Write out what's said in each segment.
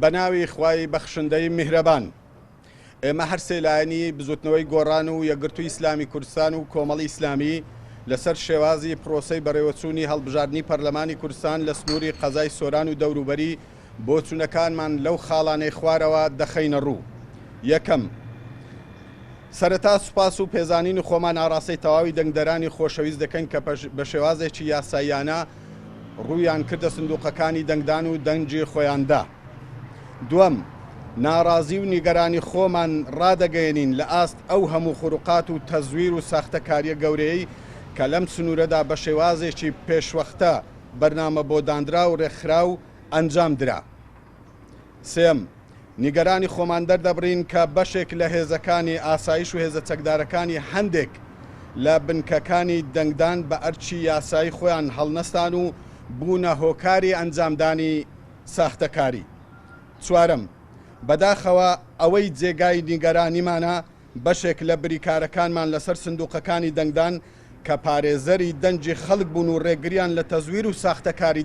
بەناوی خوای بەخشندەی میهرەبان ئێمە هەر سێلایەنی بزوتنەوەی گۆڕان و یەکگرتووی ئیسلامی کوردستان و کۆمەڵی ئیسلامی لەسەر شێوازی پرۆسەی بەڕێوەچوونی هەڵبژاردننی پەرلەمانی کوردستان لە سنووری قەزای سۆران و دەوروبەری بۆ چوونەکانمان لەو خاڵانەی خوارەوە دەخەینە ڕوو. یەکەم، سەرەتا سوپاس و پێزانین و خۆمان ئاڕاستەی تەواوی دەنگدەرانی خۆشەویست دەکەین کە بە شێوازێکی یاساییانە ڕوویان کردە سندوقەکانی دەنگدان و دەنجی خۆیاندا. دووەم، ناڕازی و نیگەرانی خۆمان ڕادەگەێنین لە ئاست ئەو هەموو خوروقات و تەزویر و ساختەکاریە گەورەی کە لەم سنوورەدا بە شێوازێکی پێشوەختە بەرنامە بۆ دانرا و ڕێکخرا و ئەنجام درا. سێم، نیگەرانی خۆمان دەردەبڕین کە بەشێک لە هێزەکانی ئاسایش و هێزە چەکدارەکانی هەندێک لە بنکەکانی دەنگدان بە ئەرچی یاسایی خۆیان هەڵنەستان و بوونە هۆکاری ئەنجامدانی ساختەکاری. چوارەم، بەداخەوە ئەوەی جێگای نیگەرانیمانە بەشێک لە بریکارەکانمان لەسەر سندوقەکانی دەنگدان کە پارێزەری دەنجی خەڵک بوون و ڕێگریان لە تەزویر و ساختەکاری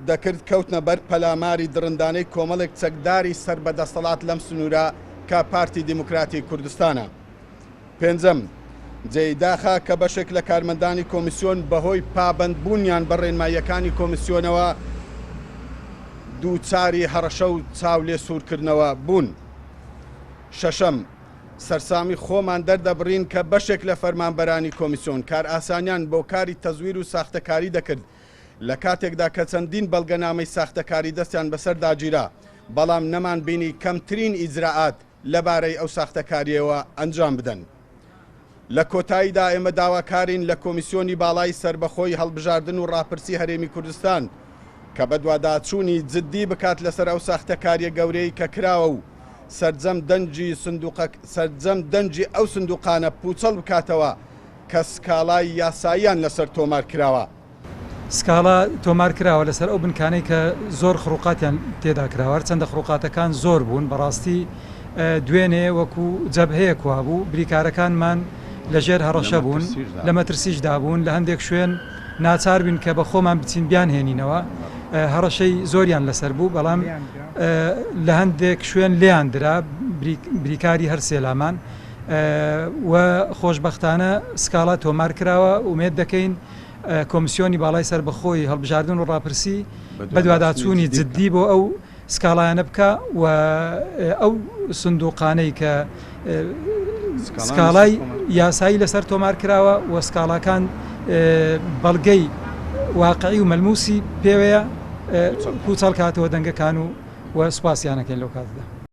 دەکرد کەوتنە بەر پەلاماری درندانەی کۆمەڵێک چەکداری سەر بەدەسەڵات لەم سنوورە کە پارتی دیموکراتی کوردستانە. پێنجەم، جێیداخە کە بەشێک لە کارمەندانی کۆمیسیۆن بەهۆی پابەندبوونیان بە ڕێنماییەکانی کۆمیسیۆنەوە دووچاری هەڕەشە و چاو لێ سوورکردنەوە بوون. شەشەم، سەرسامی خۆمان دەردەبڕین کە بەشێک لە فەرمانبەرانی کۆمیسیۆن کار ئاسانیان بۆ کاری تەزویر و ساختەکاری دەکرد لە کاتێکدا کە چەندین بەڵگەنامەی ساختەکاری دەستیان بەسەر داگیرا، بەڵام نەمان بینی کەمترین ئیجراعات لەبارەی ئەو ساختەکاریەوە ئەنجام بدەن. لە کۆتاییدا ئێمە داواکارین لە کۆمیسیۆنی باڵای سربەخۆی هەڵبژاردن و ڕاپرسی هەرێمی کوردستان کە بە دوواداچوونی جددی بکات لەسەر ئەو ساختەکاریە گەورەی کە کراوە و سەرجەم دەنجی ئەو سندوقانە پوچەڵ بکاتەوە کە سکاڵای یاساییان لەسەر تۆمار کراوە. سکاڵا تۆمار کراوە لەسەر ئەو بنکانەی کە زۆر خڕوقاتیان تێدا کراوە، چەندە خڕوقاتەکان زۆر بوون، بەڕاستی دوێنێ وەکو جەبهەیە کوا بوو، بریکارەکانمان لەژێر هەڕەشە بوون، لە مەترسیشدا بوون، لە هەندێک شوێن ناچار بوون کە بە خۆمان بچین بیان هێنینەوە، هەڕەشەی زۆریان لەسەر بوو، بەڵام لە هەندێک شوێن لێیان درا بریکاری هەر سێلامان و خۆشبەختانە سکاڵا تۆمار کراوە. ومێد دەکەین کۆمیسیۆنی باڵای سربەخۆی هەڵبژاردن و ڕاپرسی بە دوواداچوونی جددی بۆ ئەو سکاڵایانە بکە و ئەو سندوقانەی کە سکاڵای یاسایی لەسەر تۆمار کراوە و سکاڵاکان بەڵگەی واقعی و مەلموسی پێوەیە پوچەڵ کاتەوە دەنگەکان و سوپاسیانەکەین لەو کاتدا.